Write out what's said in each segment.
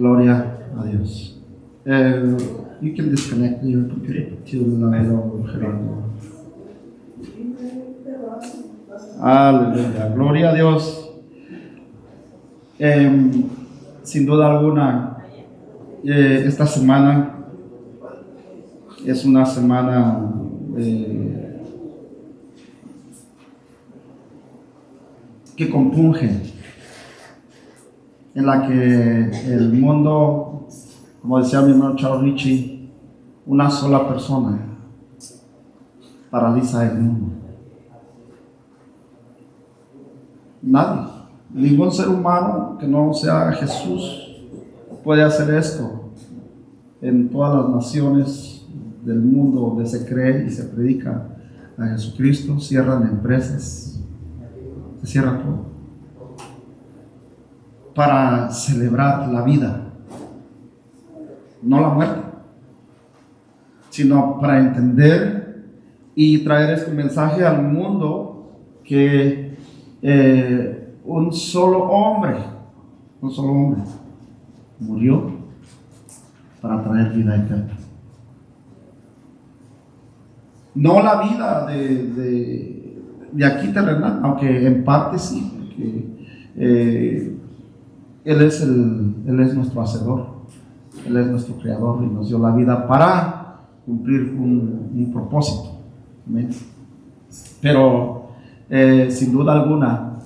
Gloria a Dios. You can disconnect your computer to Gerardo. Aleluya. Gloria a Dios. Sin duda alguna, esta semana es una semana que compunge, en la que el mundo, como decía mi hermano Charles Ritchie, una sola persona paraliza el mundo. Nadie, ningún ser humano que no sea Jesús puede hacer esto. En todas las naciones del mundo donde se cree y se predica a Jesucristo, cierran empresas, se cierra todo para celebrar la vida, no la muerte, sino para entender y traer este mensaje al mundo que un solo hombre murió para traer vida eterna. No la vida de aquí terrenal, aunque en parte sí, porque Él es nuestro hacedor, Él es nuestro creador y nos dio la vida para cumplir un propósito. ¿Amén? Pero sin duda alguna,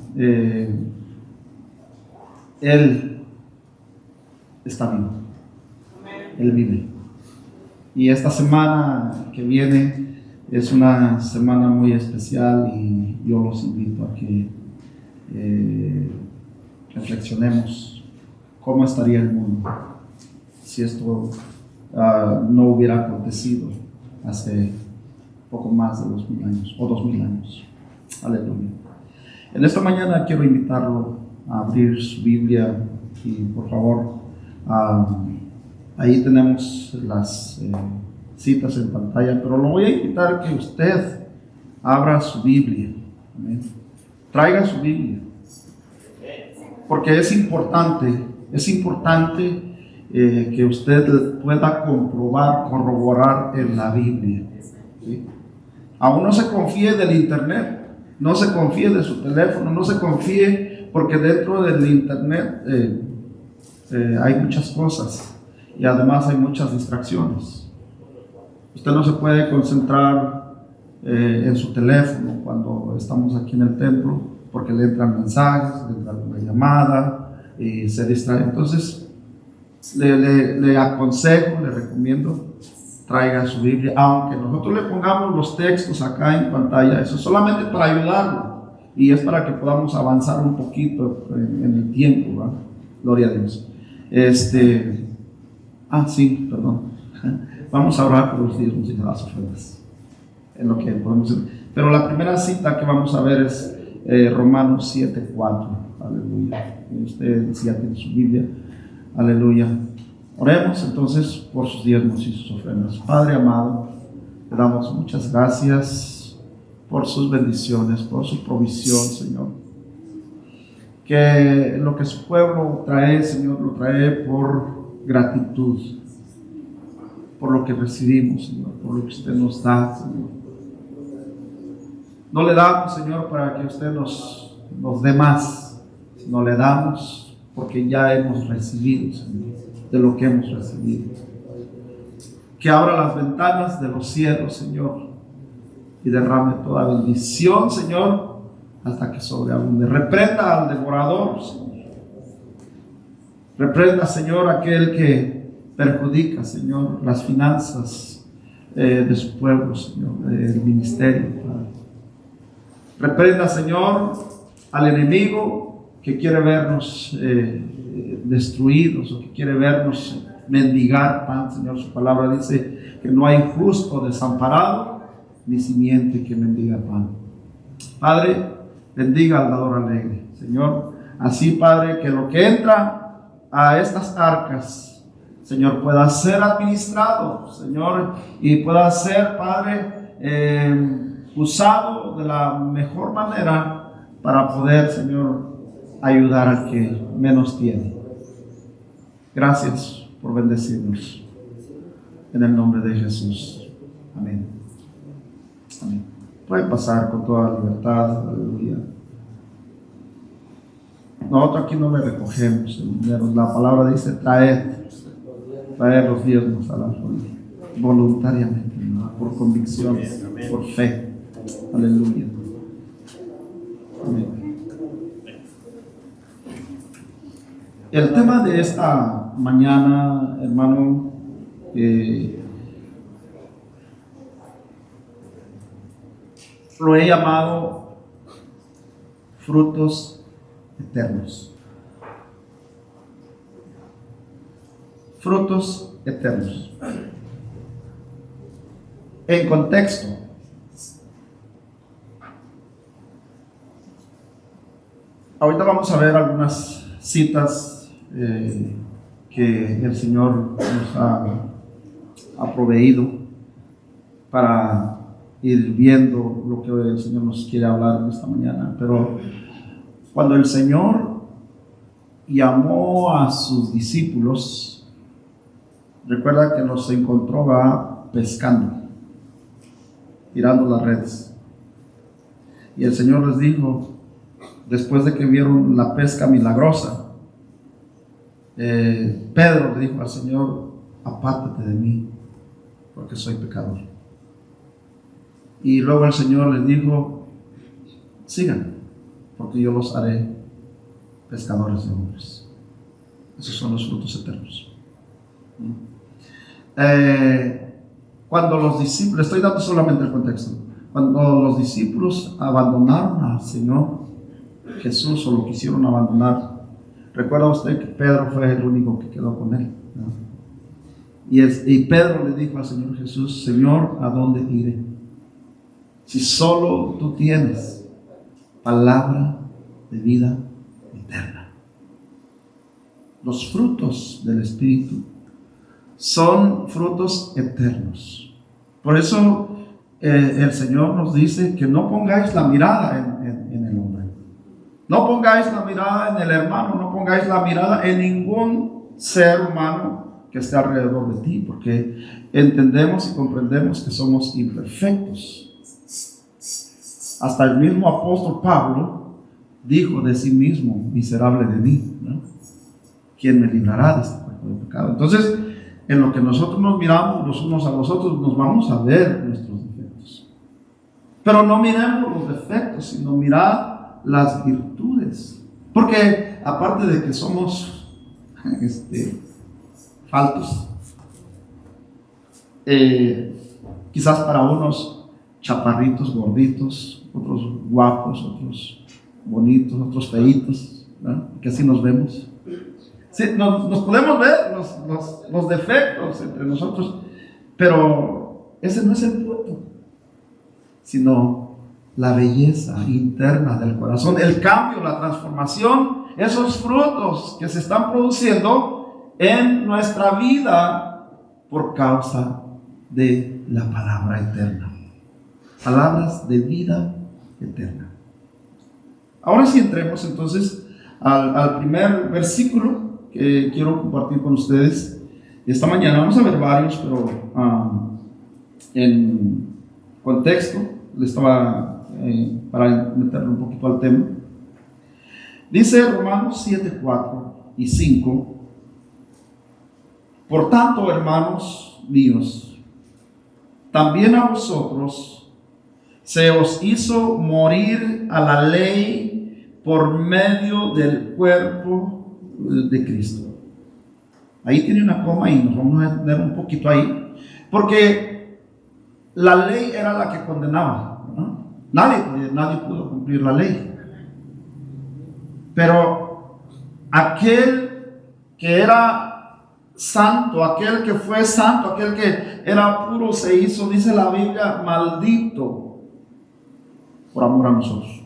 Él está vivo, Él vive. Y esta semana que viene es una semana muy especial y yo los invito a que reflexionemos cómo estaría el mundo si esto no hubiera acontecido hace poco más de 2000 años o 2000 años. Aleluya. En esta mañana quiero invitarlo a abrir su Biblia y por favor, ahí tenemos las citas en pantalla, pero lo voy a invitar a que usted abra su Biblia. ¿Amén? Traiga su Biblia, porque es importante que usted pueda corroborar en la Biblia. ¿Sí? Aún no se confíe del internet, no se confíe de su teléfono, no se confíe, porque dentro del internet hay muchas cosas y además hay muchas distracciones. Usted no se puede concentrar en su teléfono cuando estamos aquí en el templo, porque le entran mensajes, le entra una llamada y se distrae. Entonces le aconsejo, le recomiendo, traiga su Biblia, aunque nosotros le pongamos los textos acá en pantalla, eso es solamente para ayudarlo y es para que podamos avanzar un poquito en el tiempo, ¿verdad? Gloria a Dios. Sí, perdón. Vamos a orar por los diezmos y las ofrendas, en lo que podemos hacer. Pero la primera cita que vamos a ver es Romanos 7:4. Aleluya. Y usted, si ya tiene su Biblia, aleluya. Oremos entonces por sus diezmos y sus ofrendas. Padre amado, le damos muchas gracias por sus bendiciones, por su provisión, Señor. Que lo que su pueblo trae, Señor, lo trae por gratitud, por lo que recibimos, Señor, por lo que usted nos da, Señor. No le damos, Señor, para que usted nos dé más, sino le damos porque ya hemos recibido, Señor, de lo que hemos recibido. Que abra las ventanas de los cielos, Señor, y derrame toda bendición, Señor, hasta que sobreabunde. Reprenda al devorador, Señor. Reprenda, Señor, aquel que perjudica, Señor, las finanzas de su pueblo, Señor, del ministerio, Padre. Reprenda, Señor, al enemigo que quiere vernos destruidos o que quiere vernos mendigar pan, Señor. Su palabra dice que no hay justo desamparado ni simiente que mendiga pan. Padre, bendiga al dador alegre, Señor. Así, Padre, que lo que entra a estas arcas, Señor, pueda ser administrado, Señor, y pueda ser, Padre, usado de la mejor manera para poder, Señor, ayudar al que menos tiene. Gracias por bendecirnos. En el nombre de Jesús. Amén. Amén. Puede pasar con toda libertad. Aleluya. Nosotros aquí no le recogemos el dinero. La palabra dice traer los diezmos a la familia. Voluntariamente, ¿no? Por convicción, por fe. Aleluya. Amén. El tema de esta mañana, hermano, lo he llamado frutos eternos. Frutos eternos. En contexto, ahorita vamos a ver algunas citas que el Señor nos ha proveído para ir viendo lo que el Señor nos quiere hablar en esta mañana. Pero cuando el Señor llamó a sus discípulos, recuerda que los encontró pescando, tirando las redes. Y el Señor les dijo, después de que vieron la pesca milagrosa, Pedro le dijo al Señor, apártate de mí, porque soy pecador. Y luego el Señor les dijo, sigan, porque yo los haré pescadores de hombres. Esos son los frutos eternos. Cuando los discípulos, estoy dando solamente el contexto, cuando los discípulos abandonaron al Señor Jesús, o lo quisieron abandonar, recuerda usted que Pedro fue el único que quedó con él, ¿no? Y Pedro le dijo al Señor Jesús, Señor, ¿a dónde iré? Si solo tú tienes palabra de vida eterna. Los frutos del Espíritu son frutos eternos. Por eso el Señor nos dice que no pongáis la mirada en el hombre. No pongáis la mirada en el hermano, no pongáis la mirada en ningún ser humano que esté alrededor de ti, porque entendemos y comprendemos que somos imperfectos. Hasta el mismo apóstol Pablo dijo de sí mismo, miserable de mí, ¿no? ¿Quién me librará de este cuerpo de pecado? Entonces, en lo que nosotros nos miramos los unos a los otros, nos vamos a ver nuestros defectos. Pero no miremos los defectos, sino mirad las virtudes, porque aparte de que somos faltos, quizás para unos chaparritos, gorditos, otros guapos, otros bonitos, otros feitos, ¿no? Que así nos vemos. Sí, nos podemos ver los defectos entre nosotros, pero ese no es el punto, sino la belleza interna del corazón, el cambio, la transformación, esos frutos que se están produciendo en nuestra vida por causa de la palabra eterna. Palabras de vida eterna. Ahora sí entremos entonces al primer versículo que quiero compartir con ustedes esta mañana. Vamos a ver varios, pero en contexto, le estaba para meterle un poquito al tema. Dice Romanos 7, 4 y 5: Por tanto, hermanos míos, también a vosotros se os hizo morir a la ley por medio del cuerpo de Cristo. Ahí tiene una coma y nos vamos a detener un poquito ahí, porque la ley era la que condenaba, ¿no? Nadie pudo cumplir la ley. Pero aquel que era santo, aquel que fue santo, aquel que era puro, se hizo, dice la Biblia, maldito por amor a nosotros.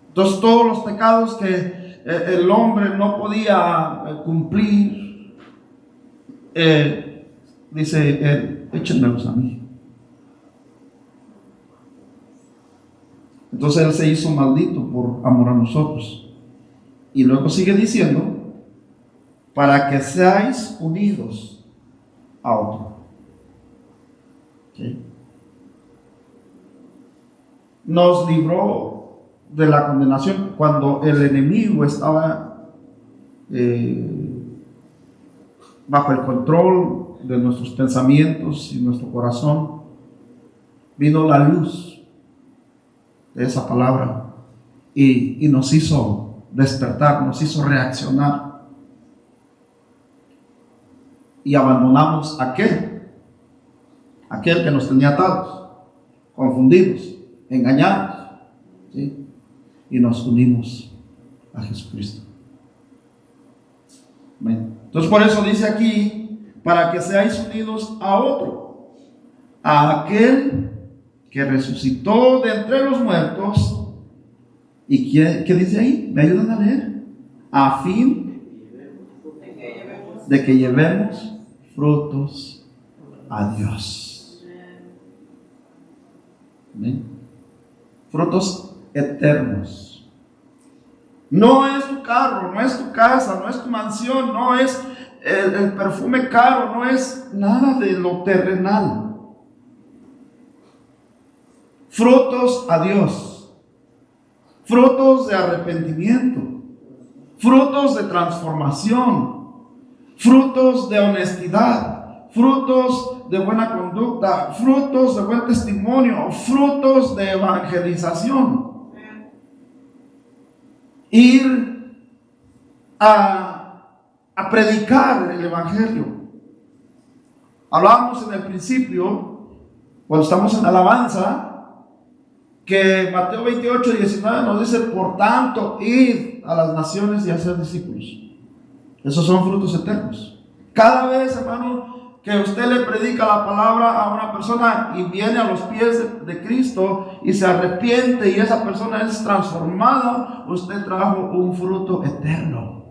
Entonces todos los pecados que el hombre no podía cumplir, dice, échenmelos a mí. Entonces Él se hizo maldito por amor a nosotros. Y luego sigue diciendo, para que seáis unidos a otro. ¿Sí? Nos libró de la condenación cuando el enemigo estaba bajo el control de nuestros pensamientos y nuestro corazón. Vino la luz de esa palabra y nos hizo despertar, nos hizo reaccionar, y abandonamos aquel que nos tenía atados, confundidos, engañados, ¿sí? Y nos unimos a Jesucristo. Amén. Entonces por eso dice aquí, para que seáis unidos a otro, a aquel que resucitó de entre los muertos. ¿Y qué dice ahí? ¿Me ayudan a leer? A fin de que llevemos frutos a Dios. ¿Amén? Frutos eternos. No es tu carro, no es tu casa, no es tu mansión, no es el perfume caro, no es nada de lo terrenal. Frutos a Dios, frutos de arrepentimiento, frutos de transformación, frutos de honestidad, frutos de buena conducta, frutos de buen testimonio, frutos de evangelización. Ir a predicar el evangelio. Hablábamos en el principio, cuando estamos en alabanza, que Mateo 28, 19 nos dice: por tanto, id a las naciones y hacer discípulos. Esos son frutos eternos. Cada vez, hermano, que usted le predica la palabra a una persona y viene a los pies de Cristo y se arrepiente y esa persona es transformada, usted trajo un fruto eterno.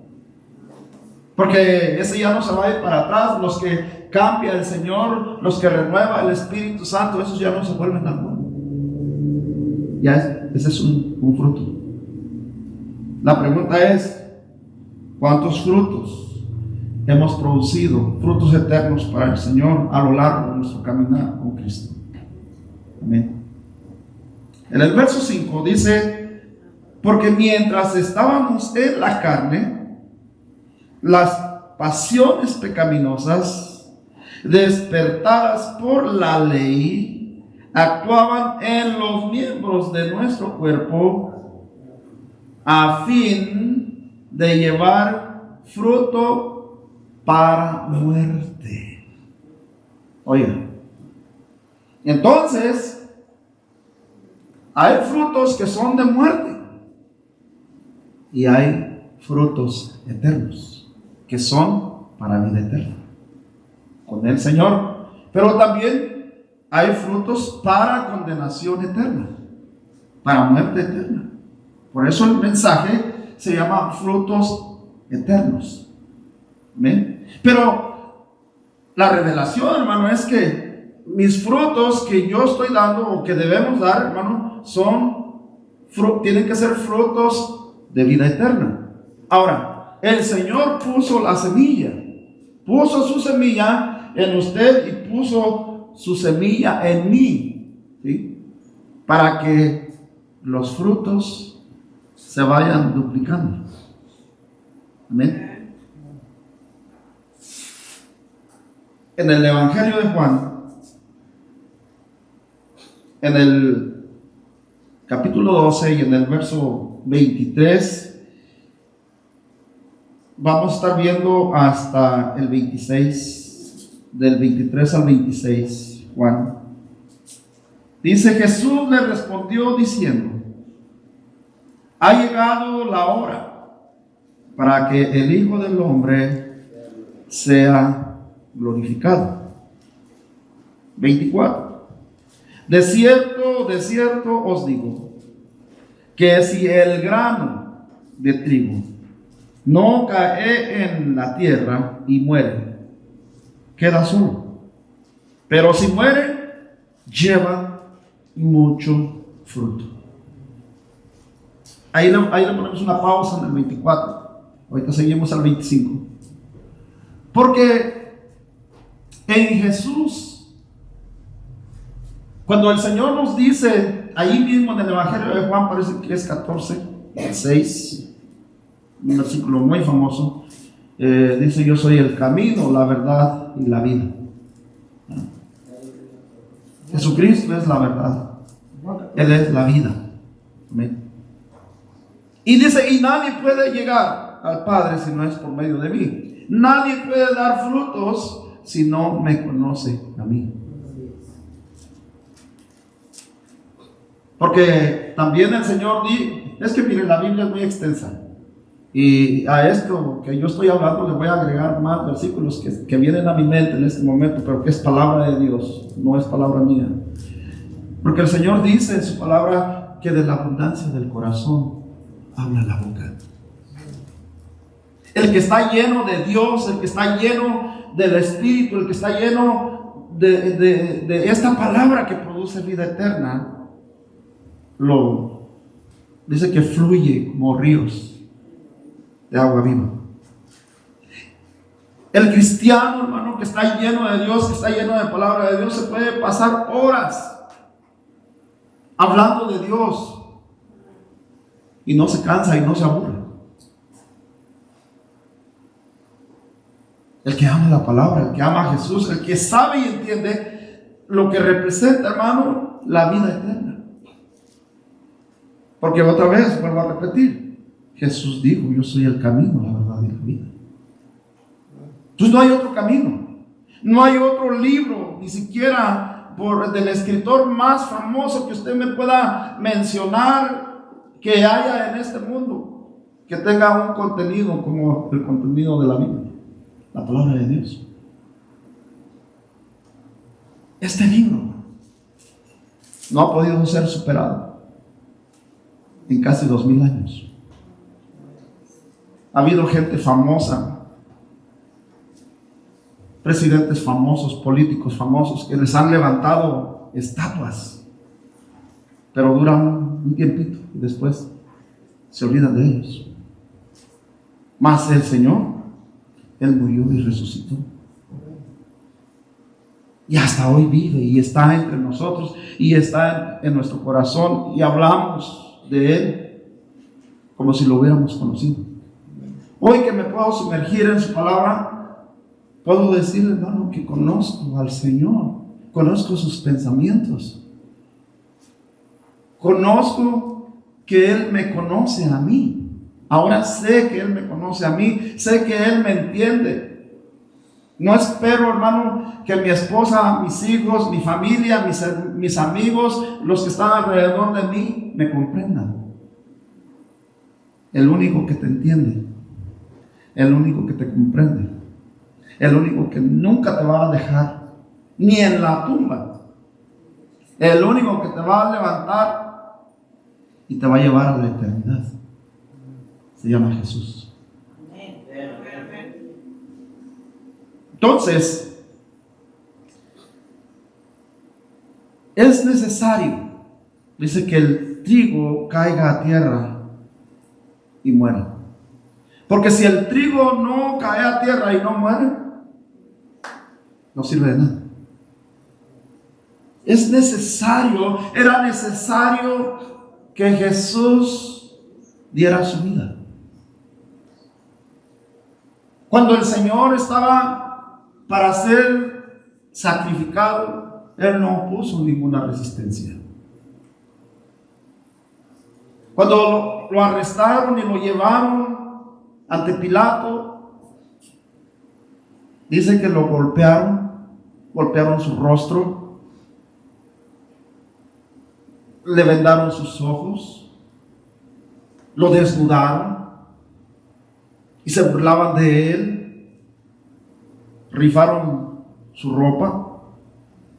Porque ese ya no se va a ir para atrás. Los que cambia el Señor, los que renueva el Espíritu Santo, esos ya no se vuelven a nuevo. Ya ese es un fruto. La pregunta es: ¿cuántos frutos hemos producido? Frutos eternos para el Señor a lo largo de nuestro caminar con Cristo. Amén. En el verso 5 dice: porque mientras estábamos en la carne, las pasiones pecaminosas, despertadas por la ley, actuaban en los miembros de nuestro cuerpo a fin de llevar fruto para muerte. Oiga, entonces hay frutos que son de muerte y hay frutos eternos que son para vida eterna con el Señor. Pero también hay frutos para condenación eterna, para muerte eterna. Por eso el mensaje se llama frutos eternos. ¿Amén? Pero la revelación, hermano, es que mis frutos que yo estoy dando o que debemos dar, hermano, tienen que ser frutos de vida eterna. Ahora, el Señor puso la semilla, puso su semilla en usted y puso su semilla en mí, ¿sí? Para que los frutos se vayan duplicando. Amén. En el Evangelio de Juan, en el capítulo 12 y en el verso 23, vamos a estar viendo hasta el 26. Del 23 al 26, Juan. Dice: Jesús le respondió diciendo: ha llegado la hora para que el Hijo del Hombre sea glorificado. 24. De cierto os digo, que si el grano de trigo no cae en la tierra y muere, queda solo. Pero si muere, lleva mucho fruto. Ahí le ponemos una pausa en el 24. Ahorita seguimos al 25. Porque en Jesús, cuando el Señor nos dice, ahí mismo en el Evangelio de Juan, parece que es 14:6, un versículo muy famoso, dice: yo soy el camino, la verdad y la vida. Jesucristo es la verdad, Él es la vida. Amén. Y dice: y nadie puede llegar al Padre si no es por medio de mí. Nadie puede dar frutos si no me conoce a mí. Porque también el Señor dice, es que mire, la Biblia es muy extensa. Y a esto que yo estoy hablando le voy a agregar más versículos que vienen a mi mente en este momento, pero que es palabra de Dios, no es palabra mía. Porque el Señor dice en su palabra que de la abundancia del corazón habla la boca. El que está lleno de Dios, el que está lleno del Espíritu, el que está lleno de esta palabra que produce vida eterna, dice que fluye como ríos de agua viva. El cristiano, hermano, que está lleno de Dios, que está lleno de palabra de Dios, se puede pasar horas hablando de Dios y no se cansa y no se aburre. El que ama la palabra, el que ama a Jesús, el que sabe y entiende lo que representa, hermano, la vida eterna. Porque otra vez, vuelvo a repetir, Jesús dijo: yo soy el camino, la verdad y la vida. Entonces no hay otro camino, no hay otro libro, ni siquiera del escritor más famoso que usted me pueda mencionar que haya en este mundo, que tenga un contenido como el contenido de la Biblia, la palabra de Dios. Este libro no ha podido ser superado en casi 2000 años. Ha habido gente famosa, presidentes famosos, políticos famosos, que les han levantado estatuas, pero duran un tiempito y después se olvidan de ellos. Mas el Señor, Él murió y resucitó. Y hasta hoy vive y está entre nosotros y está en nuestro corazón, y hablamos de Él como si lo hubiéramos conocido. Hoy que me puedo sumergir en su palabra, puedo decir, hermano, que conozco al Señor, conozco sus pensamientos, conozco que Él me conoce a mí. Ahora sé que Él me conoce a mí, sé que Él me entiende. No espero, hermano, que mi esposa, mis hijos, mi familia, mis amigos, los que están alrededor de mí, me comprendan. El único que te entiende, el único que te comprende, el único que nunca te va a dejar, ni en la tumba, el único que te va a levantar y te va a llevar a la eternidad, se llama Jesús. Entonces, es necesario, dice, que el trigo caiga a tierra y muera. Porque si el trigo no cae a tierra y no muere, no sirve de nada. Es necesario, era necesario que Jesús diera su vida. Cuando el Señor estaba para ser sacrificado, Él no puso ninguna resistencia. Cuando lo arrestaron y lo llevaron ante Pilato, dice que lo golpearon su rostro, le vendaron sus ojos, lo desnudaron y se burlaban de él, rifaron su ropa,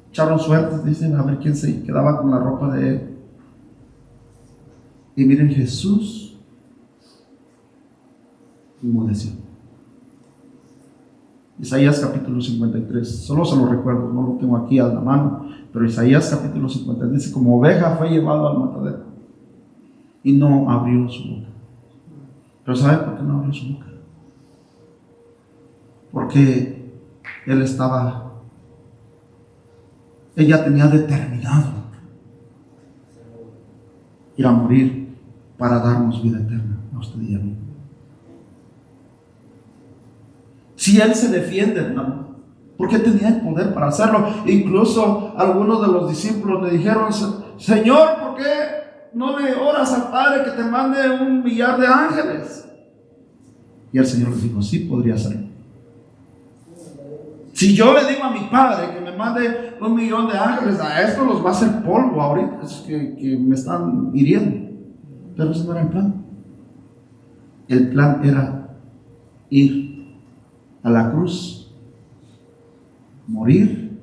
echaron suertes, dicen, a ver quién se quedaba con la ropa de él. Y miren, Jesús inmuneció. Isaías capítulo 53, solo se lo recuerdo, no lo tengo aquí a la mano, pero Isaías capítulo 53 dice: como oveja fue llevado al matadero y no abrió su boca. Pero ¿sabe por qué no abrió su boca? porque ella tenía determinado ir a morir para darnos vida eterna a usted y a mí. Si Él se defiende, hermano, porque tenía el poder para hacerlo. Incluso algunos de los discípulos le dijeron: Señor, ¿por qué no le oras al Padre que te mande 1,000,000 de ángeles? Y el Señor les dijo: sí, podría ser. Si yo le digo a mi Padre que me mande 1,000,000 de ángeles, a esto los va a hacer polvo ahorita, es que me están hiriendo. Pero ese no era el plan. El plan era ir a la cruz, morir,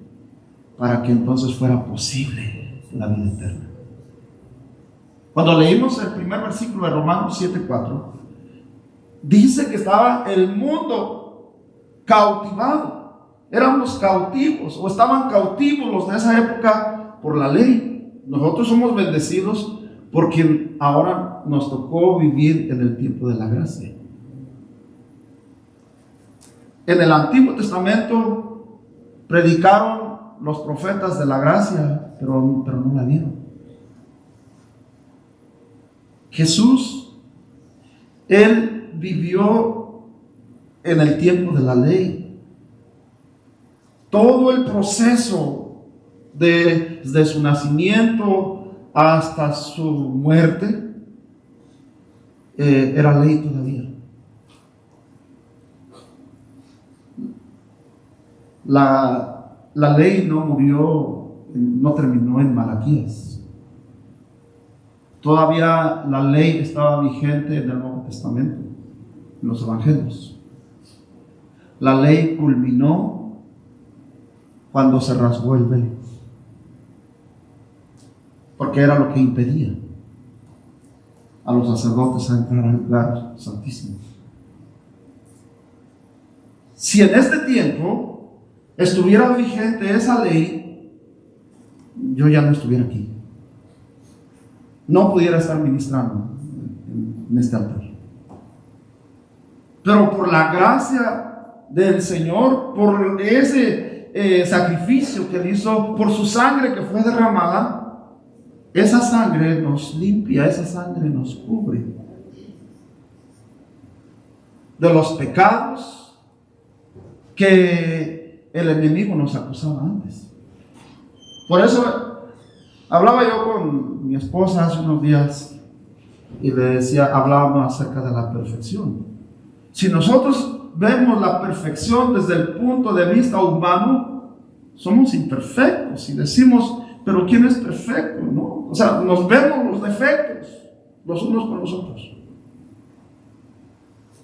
para que entonces fuera posible la vida eterna. Cuando leímos el primer versículo de Romanos 7:4, dice que estaba el mundo cautivado. Éramos cautivos, o estaban cautivos los de esa época por la ley. Nosotros somos bendecidos porque ahora nos tocó vivir en el tiempo de la gracia. En el Antiguo Testamento predicaron los profetas de la gracia, pero no la vieron. Jesús, Él vivió en el tiempo de la ley. Todo el proceso desde su nacimiento hasta su muerte era ley todavía. La ley no murió, no terminó en Malaquías. Todavía la ley estaba vigente en el Nuevo Testamento, en los Evangelios. La ley culminó cuando se rasgó el velo, porque era lo que impedía a los sacerdotes entrar al lugar santísimo. Si en este tiempo estuviera vigente esa ley, yo ya no estuviera aquí. No pudiera estar ministrando en este altar. Pero por la gracia del Señor, por ese sacrificio que Él hizo, por su sangre que fue derramada, esa sangre nos limpia, esa sangre nos cubre de los pecados que el enemigo nos acusaba antes. Por eso hablaba yo con mi esposa hace unos días y le decía, hablábamos acerca de la perfección. Si nosotros vemos la perfección desde el punto de vista humano, somos imperfectos y decimos, pero ¿quién es perfecto? ¿No? O sea, nos vemos los defectos los unos con los otros.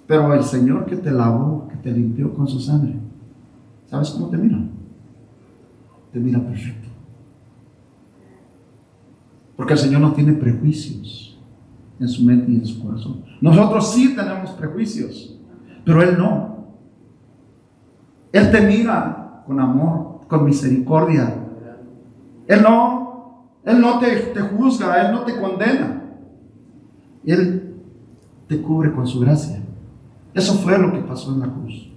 Pero el Señor que te lavó, que te limpió con su sangre, ¿sabes cómo te mira? Te mira perfecto. Porque el Señor no tiene prejuicios en su mente y en su corazón. Nosotros sí tenemos prejuicios, pero Él no. Él te mira con amor, con misericordia. Él no te juzga, Él no te condena. Él te cubre con su gracia. Eso fue lo que pasó en la cruz.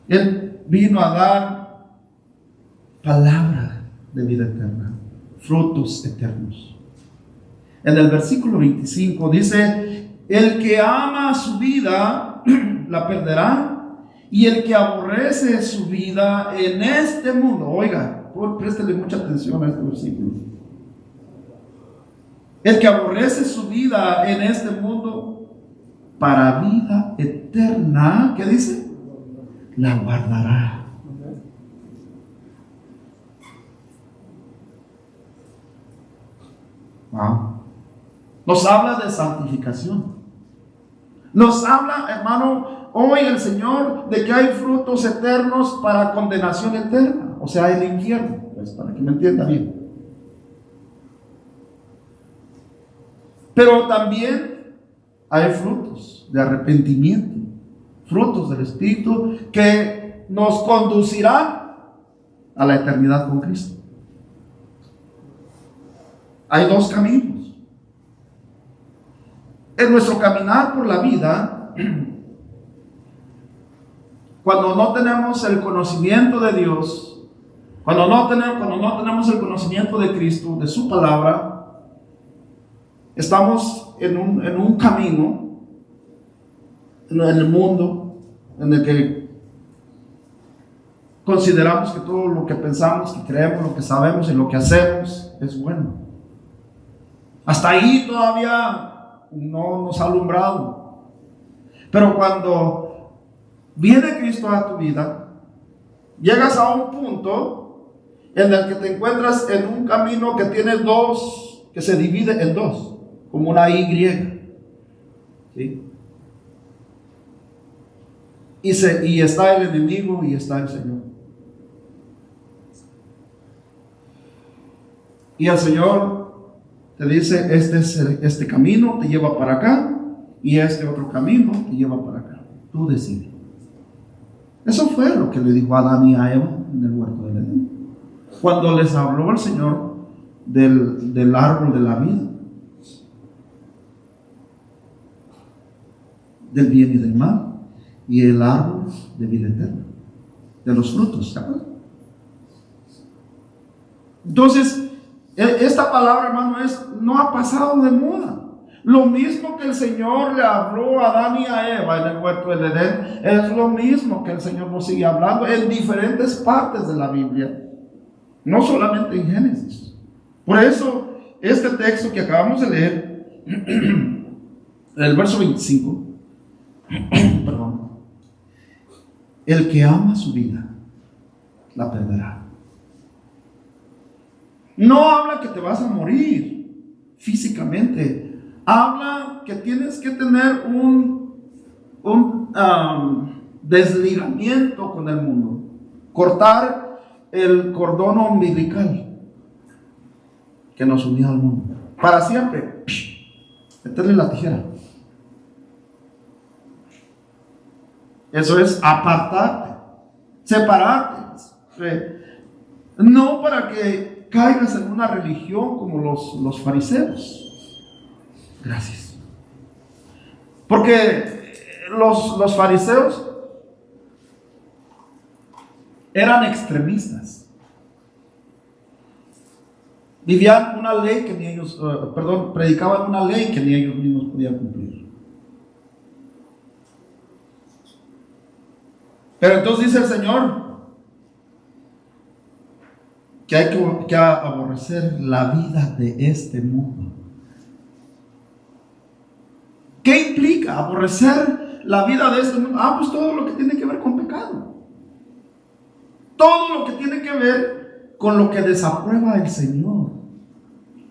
Él vino a dar palabra de vida eterna, frutos eternos. En el versículo 25 dice, el que ama su vida la perderá, y el que aborrece su vida en este mundo, oiga, préstele mucha atención a este versículo. El que aborrece su vida en este mundo, para vida eterna, ¿qué dice? La guardará. Wow. Nos habla de santificación. Nos habla, hermano, hoy el Señor de que hay frutos eternos para condenación eterna, o sea, el infierno, pues, para que me entienda bien. Pero también hay frutos de arrepentimiento, frutos del Espíritu que nos conducirán a la eternidad con Cristo. Hay dos caminos. En nuestro caminar por la vida, cuando no tenemos el conocimiento de Dios, cuando no tenemos el conocimiento de Cristo, de su palabra, estamos en un camino, en el mundo, en el que consideramos que todo lo que pensamos, que creemos, lo que sabemos y lo que hacemos es bueno. Hasta ahí todavía no nos ha alumbrado. Pero cuando viene Cristo a tu vida, llegas a un punto en el que te encuentras en un camino que tiene dos, que se divide en dos, como una Y. ¿Sí? Y está el enemigo y está el Señor. Y el Señor te dice, este camino te lleva para acá y este otro camino te lleva para acá. Tú decides. Eso fue lo que le dijo a Adán y a Eva en el huerto del Edén. Cuando les habló el Señor del árbol de la vida, del bien y del mal, y el árbol de vida eterna, de los frutos, ¿se acuerdan? Entonces, esta palabra, hermano, no ha pasado de moda. Lo mismo que el Señor le habló a Adán y a Eva en el huerto del Edén, es lo mismo que el Señor nos sigue hablando en diferentes partes de la Biblia, no solamente en Génesis. Por eso, este texto que acabamos de leer, el verso 25, perdón, el que ama su vida, la perderá. No habla que te vas a morir físicamente. Habla que tienes que tener un desligamiento con el mundo. Cortar el cordón umbilical que nos unía al mundo. Para siempre. Meterle la tijera. Eso es apartarte. Separarte. No para que caigas en una religión como los fariseos. Gracias. Porque los fariseos eran extremistas. Vivían una ley que ni ellos, predicaban una ley que ni ellos mismos podían cumplir. Pero entonces dice el Señor que hay que aborrecer la vida de este mundo. ¿Qué implica aborrecer la vida de este mundo? Pues todo lo que tiene que ver con pecado. Todo lo que tiene que ver con lo que desaprueba el Señor.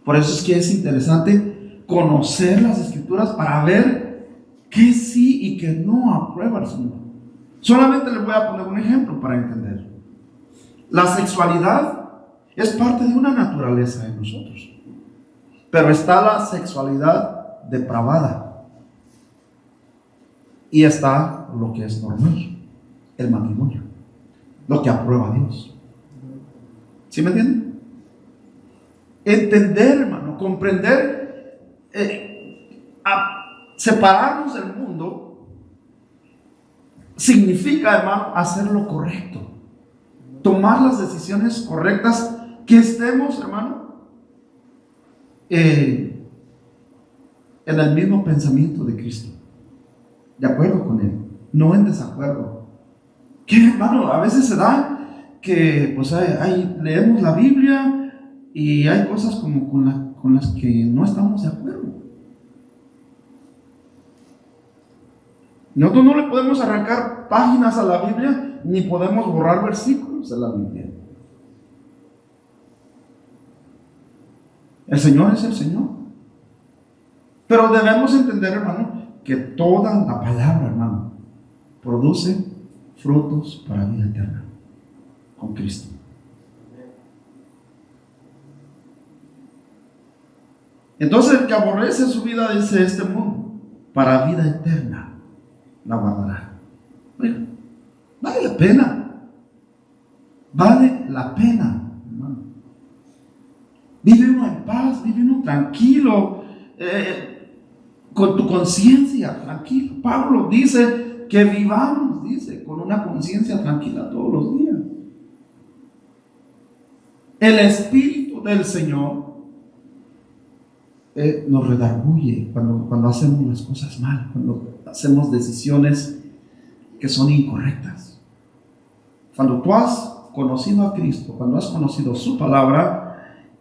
Por eso es que es interesante conocer las Escrituras para ver qué sí y qué no aprueba el Señor. Solamente les voy a poner un ejemplo para entender. La sexualidad es parte de una naturaleza en nosotros. Pero está la sexualidad depravada. Y está lo que es normal, el matrimonio, lo que aprueba Dios. ¿Sí me entienden? Entender, hermano, comprender, separarnos del mundo significa, hermano, hacer lo correcto, tomar las decisiones correctas, que estemos, hermano, en el mismo pensamiento de Cristo. De acuerdo con Él, no en desacuerdo. Que, hermano, a veces se da que pues leemos la Biblia y hay cosas como con las que no estamos de acuerdo. Nosotros no le podemos arrancar páginas a la Biblia, ni podemos borrar versículos de la Biblia. El Señor es el Señor. Pero debemos entender, hermano, que toda la palabra, hermano, produce frutos para vida eterna con Cristo. Entonces el que aborrece su vida, dice, este mundo, para vida eterna la guardará. Oiga, vale la pena. Vale la pena, hermano. Vive uno en paz, vive uno tranquilo, con tu conciencia, tranquilo. Pablo dice, que vivamos, dice, con una conciencia tranquila todos los días. El Espíritu del Señor nos redarguye cuando hacemos las cosas mal, cuando hacemos decisiones que son incorrectas. Cuando tú has conocido a Cristo, cuando has conocido su palabra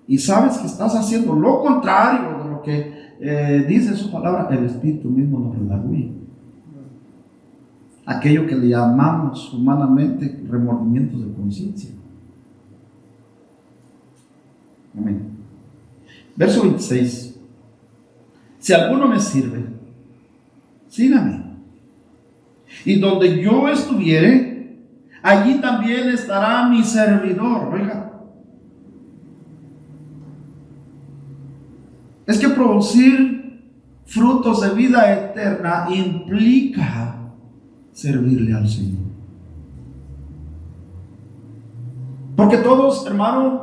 y sabes que estás haciendo lo contrario de lo que dice su palabra, el Espíritu mismo nos redarguye. Aquello que le llamamos humanamente remordimientos de conciencia. Amén. Verso 26. Si alguno me sirve, sígame. Y donde yo estuviere, allí también estará mi servidor. Oiga, es que producir frutos de vida eterna implica servirle al Señor. Porque todos, hermano,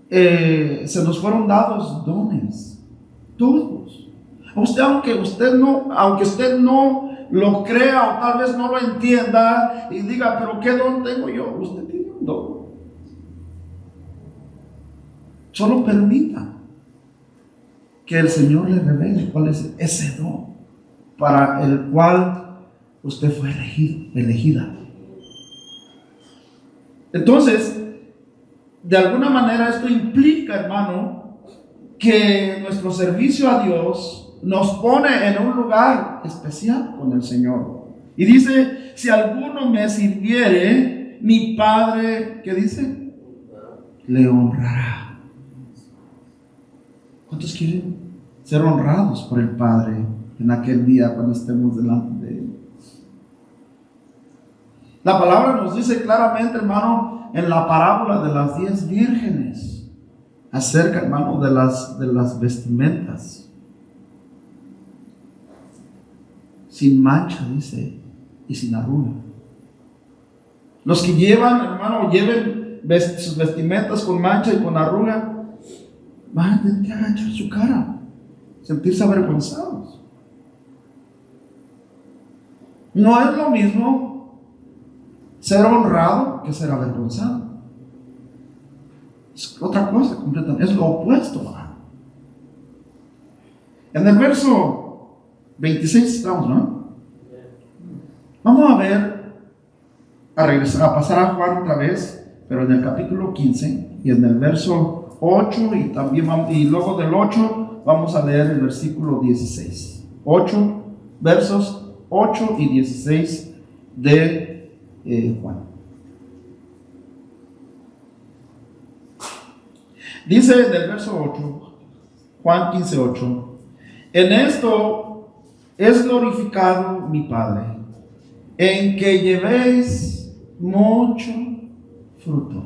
se nos fueron dados dones. Todos. Aunque usted no lo crea o tal vez no lo entienda y diga, pero ¿qué don tengo yo? Usted tiene un don. Solo permita que el Señor le revele cuál es ese don para el cual usted fue elegida. Entonces, de alguna manera esto implica, hermano, que nuestro servicio a Dios nos pone en un lugar especial con el Señor. Y dice, si alguno me sirviere, mi Padre, ¿qué dice? Le honrará. ¿Cuántos quieren ser honrados por el Padre en aquel día cuando estemos delante de Él? La palabra nos dice claramente, hermano, en la parábola de las 10 vírgenes, acerca, hermano, de las vestimentas. Sin mancha, dice, y sin arruga. Los que lleven sus vestimentas con mancha y con arruga, van a tener que agachar su cara, sentirse avergonzados. No es lo mismo ser honrado que ser avergonzado. Es otra cosa completamente, es lo opuesto. En el verso 26 estamos, ¿no? Vamos a pasar a Juan otra vez, pero en el capítulo 15 y en el verso 8 y luego del 8 vamos a leer el versículo 16. Versos 8 y 16 de Juan. Dice en el verso 8, Juan 15, 8, en esto es glorificado mi Padre, en que llevéis mucho fruto.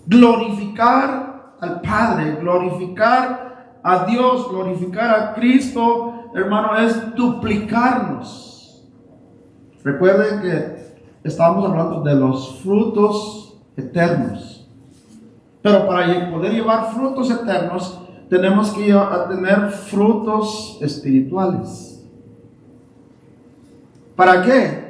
Glorificar al Padre, glorificar a Dios, glorificar a Cristo, hermano, es duplicarnos. Recuerden que estábamos hablando de los frutos eternos. Pero para poder llevar frutos eternos, tenemos que tener frutos espirituales. ¿Para qué?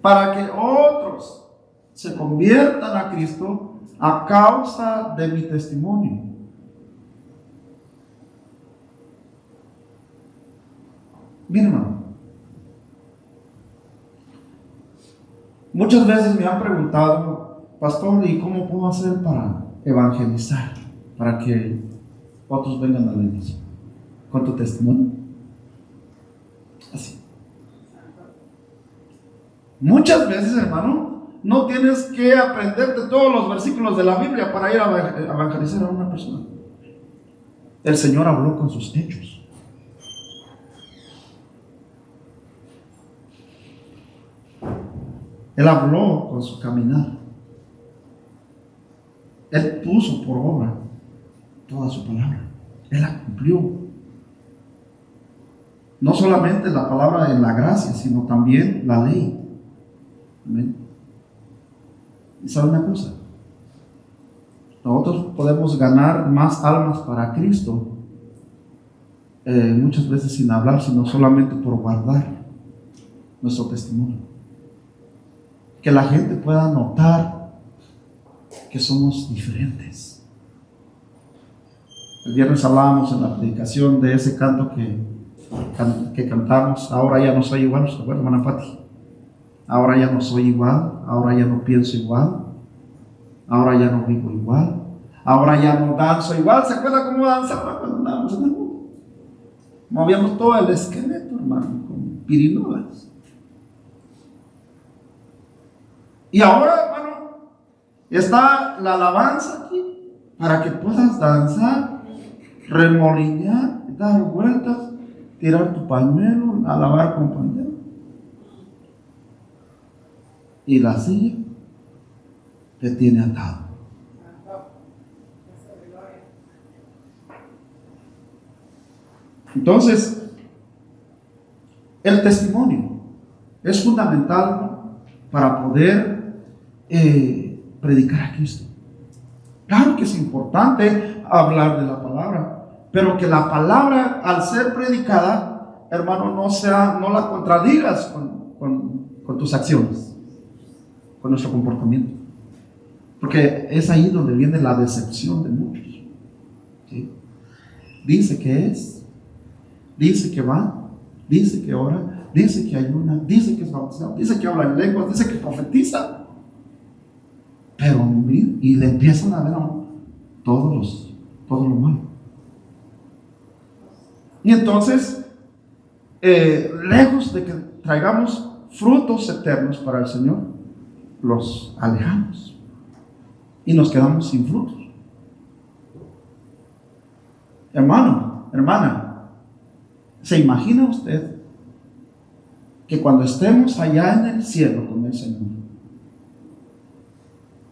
Para que otros se conviertan a Cristo a causa de mi testimonio. Bien, hermano. Muchas veces me han preguntado, pastor, ¿y cómo puedo hacer para evangelizar? Para que otros vengan a la iglesia. ¿Con tu testimonio? Así. Muchas veces, hermano, no tienes que aprenderte todos los versículos de la Biblia para ir a evangelizar a una persona. El Señor habló con sus hechos. Él habló con su caminar. Él puso por obra toda su palabra. Él la cumplió. No solamente la palabra en la gracia, sino también la ley. Amén. ¿Y sabe una cosa? Nosotros podemos ganar más almas para Cristo muchas veces sin hablar, sino solamente por guardar nuestro testimonio. Que la gente pueda notar que somos diferentes. El viernes hablábamos en la predicación de ese canto que cantamos. Ahora ya no soy igual, ¿se acuerdan, hermana Pati? Ahora ya no soy igual, ahora ya no pienso igual, ahora ya no vivo igual, ahora ya no danzo igual. ¿Se acuerdan cómo danzaba cuando andábamos en el mundo? Movíamos todo el esqueleto, hermano, con pirinolas. Y ahora, hermano, está la alabanza aquí para que puedas danzar, remolinear, dar vueltas, tirar tu pañuelo, alabar con pañuelo. Y la silla te tiene atado. Entonces, el testimonio es fundamental para poder predicar a Cristo. Claro que es importante hablar de la palabra, pero que la palabra, al ser predicada, hermano, no la contradigas con tus acciones, con nuestro comportamiento. Porque es ahí donde viene la decepción de muchos. ¿Sí? Dice que es, dice que va, dice que ora, dice que ayuna, dice que es bautizado, dice que habla en lenguas, dice que profetiza. Pero, y le empiezan a ver todo lo malo. Y entonces, lejos de que traigamos frutos eternos para el Señor, los alejamos y nos quedamos sin frutos. Hermano, hermana, ¿se imagina usted que cuando estemos allá en el cielo con el Señor,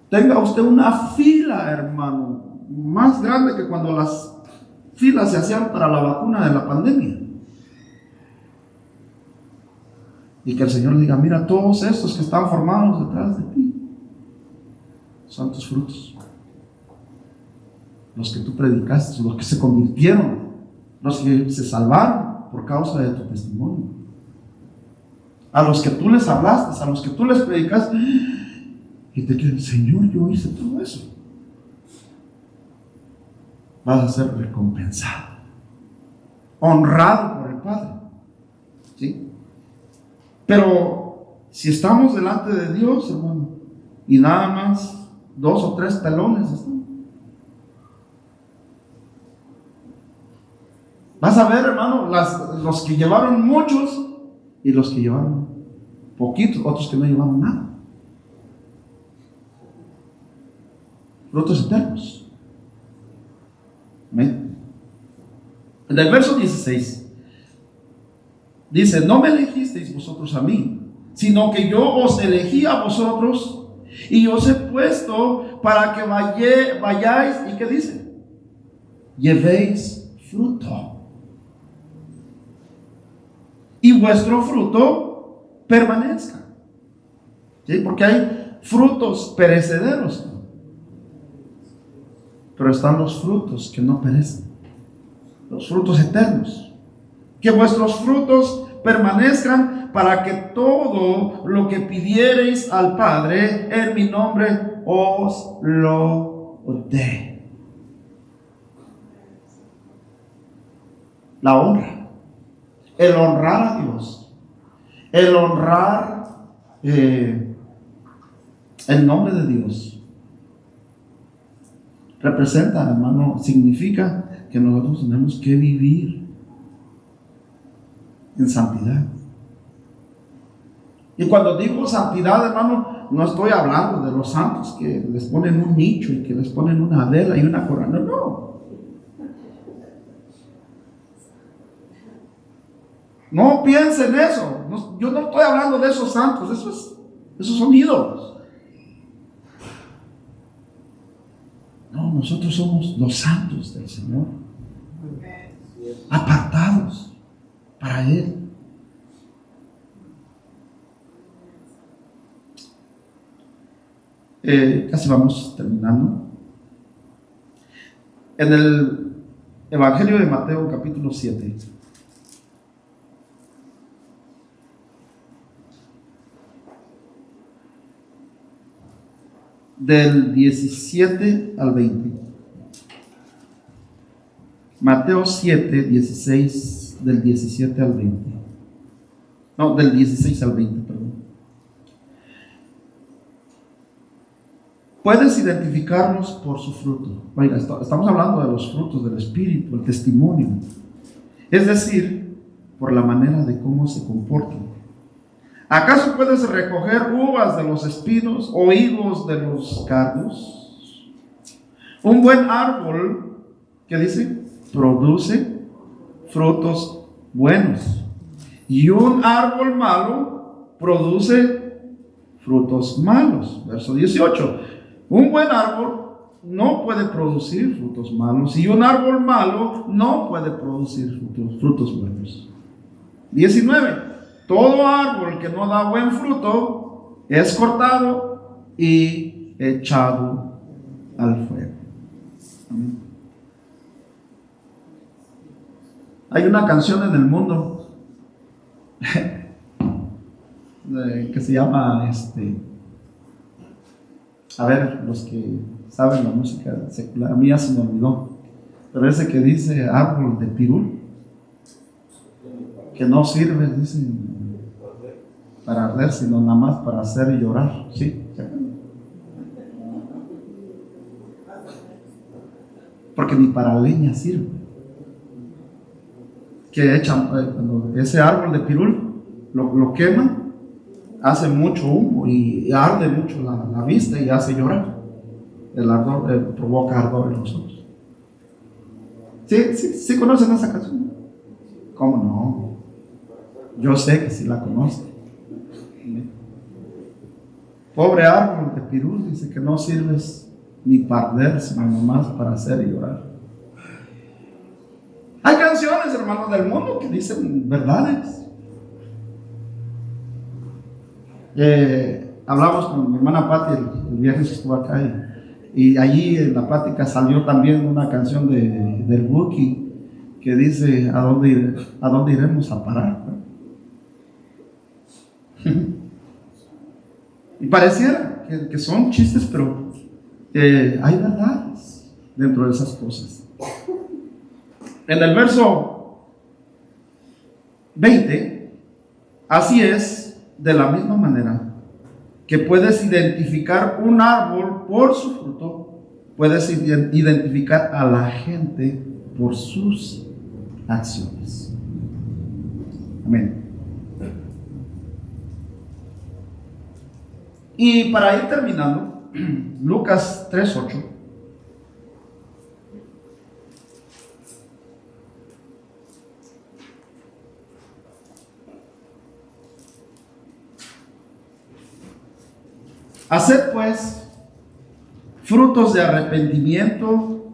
tenga usted una fila, hermano, más grande que cuando las filas se hacían para la vacuna de la pandemia? Y que el Señor le diga: mira, todos estos que están formados detrás de ti son tus frutos, los que tú predicaste, los que se convirtieron, los que se salvaron por causa de tu testimonio, a los que tú les hablaste, a los que tú les predicaste. Y te quedas: Señor, yo hice todo eso. Vas a ser recompensado, honrado por el Padre. ¿Sí? Pero si estamos delante de Dios, hermano, y nada más 2 o 3 pelones están, vas a ver, hermano, los que llevaron muchos y los que llevaron poquitos, otros que no llevaron nada. Frutos eternos. Amén. En el verso 16 dice: no me elegisteis vosotros a mí, sino que yo os elegí a vosotros y os he puesto para que vayáis. ¿Y qué dice? Llevéis fruto, y vuestro fruto permanezca. ¿Sí? Porque hay frutos perecederos, pero están los frutos que no perecen, los frutos eternos. Que vuestros frutos permanezcan, para que todo lo que pidiereis al Padre en mi nombre os lo dé. La honra, el honrar a Dios, el honrar el nombre de Dios, representa, hermano, significa que nosotros tenemos que vivir en santidad. Y cuando digo santidad, hermano, no estoy hablando de los santos que les ponen un nicho y que les ponen una vela y una corona. No. No piensen eso. No, yo no estoy hablando de esos santos. Esos son ídolos. No, nosotros somos los santos del Señor, apartados para Él. Casi vamos terminando. En el Evangelio de Mateo, capítulo 7. Del 17 al 20. Mateo 7, 16, del 17 al 20. No, del 16 al 20, perdón. Puedes identificarlos por su fruto. Oiga, estamos hablando de los frutos del Espíritu, el testimonio. Es decir, por la manera de cómo se comportan. ¿Acaso puedes recoger uvas de los espinos o higos de los cardos? Un buen árbol, ¿qué dice? Produce frutos buenos. Y un árbol malo produce frutos malos. Verso 18. Un buen árbol no puede producir frutos malos y un árbol malo no puede producir frutos buenos. 19. Todo árbol que no da buen fruto es cortado y echado al fuego. Amén. Hay una canción en el mundo que se llama a ver, los que saben la música secular, a mí ya se me olvidó, pero ese que dice árbol de pirul, que no sirve, dicen, para arder, sino nada más para hacer llorar. ¿Sí? Porque ni para leña sirve. Que echan, cuando ese árbol de pirul lo queman, hace mucho humo y arde mucho la vista y hace llorar. El ardor provoca ardor en nosotros. ¿Sí conocen esa canción? ¿Cómo no? Yo sé que sí la conocen. Pobre árbol de pirul, dice que no sirves ni para arder, sino nomás para hacer llorar. Hay canciones, hermanos, del mundo que dicen verdades. Hablamos con mi hermana Patti el viernes que estuvo acá y allí en la plática salió también una canción del Buki que dice ¿a dónde iremos a parar? Y pareciera que son chistes, pero hay verdades dentro de esas cosas. En el verso 20, así es, de la misma manera que puedes identificar un árbol por su fruto, puedes identificar a la gente por sus acciones. Amén. Y para ir terminando, Lucas 3:8. Haced pues frutos de arrepentimiento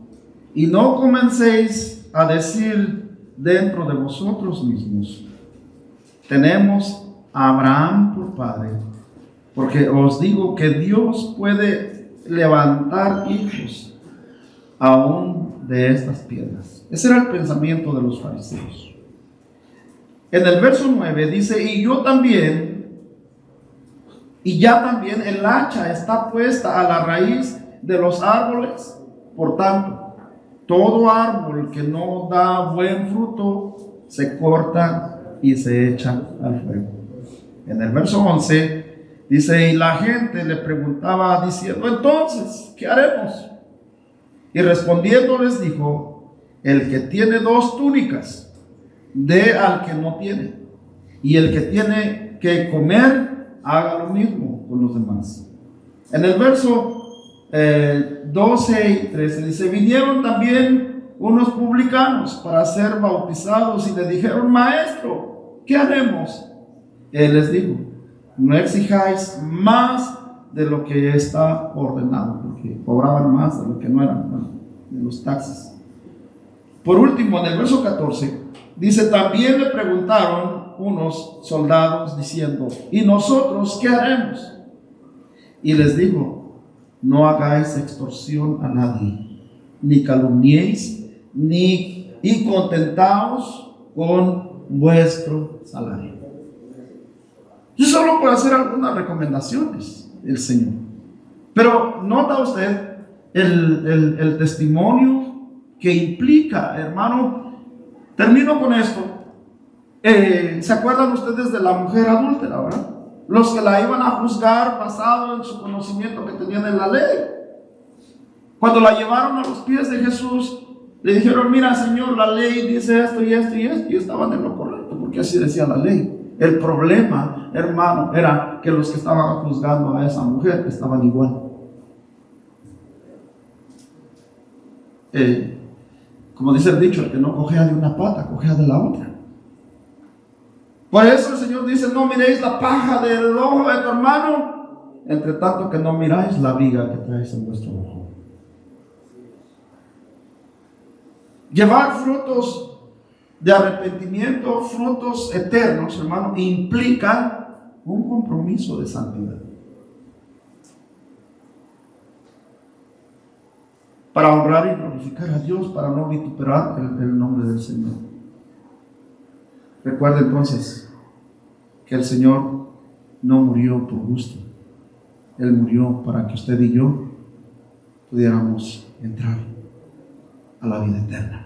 y no comencéis a decir dentro de vosotros mismos: tenemos a Abraham por padre, porque os digo que Dios puede levantar hijos aún de estas piedras. Ese era el pensamiento de los fariseos. En el verso 9 dice: y ya también el hacha está puesta a la raíz de los árboles. Por tanto, todo árbol que no da buen fruto se corta y se echa al fuego. En el verso 11 dice: y la gente le preguntaba diciendo: entonces, ¿qué haremos? Y respondiendo les dijo: el que tiene 2 túnicas, dé al que no tiene, y el que tiene que comer, haga lo mismo con los demás. En el verso 12 y 13 dice: vinieron también unos publicanos para ser bautizados y le dijeron: maestro, ¿qué haremos? Él les dijo: no exijáis más de lo que está ordenado, porque cobraban más de lo que no eran, ¿no?, de los taxes. Por último, en el verso 14 dice: también le preguntaron unos soldados diciendo: ¿y nosotros qué haremos? Y les dijo: no hagáis extorsión a nadie, ni calumniéis, ni y contentaos con vuestro salario. Yo solo por hacer algunas recomendaciones, el Señor. Pero nota usted el testimonio que implica, hermano. Termino con esto. ¿Se acuerdan ustedes de la mujer adúltera, verdad? Los que la iban a juzgar basado en su conocimiento que tenían en la ley. Cuando la llevaron a los pies de Jesús, le dijeron: mira, Señor, la ley dice esto y esto y esto. Y estaban en lo correcto, porque así decía la ley. El problema, hermano, era que los que estaban juzgando a esa mujer estaban igual. Como dice el dicho, el que no cojea de una pata, cojea de la otra. Por eso el Señor dice: no miréis la paja del ojo de tu hermano, entre tanto que no miráis la viga que traes en vuestro ojo. Llevar frutos de arrepentimiento, frutos eternos, hermano, implica un compromiso de santidad. Para honrar y glorificar a Dios, para no vituperar el nombre del Señor. Recuerda entonces que el Señor no murió por gusto. Él murió para que usted y yo pudiéramos entrar a la vida eterna.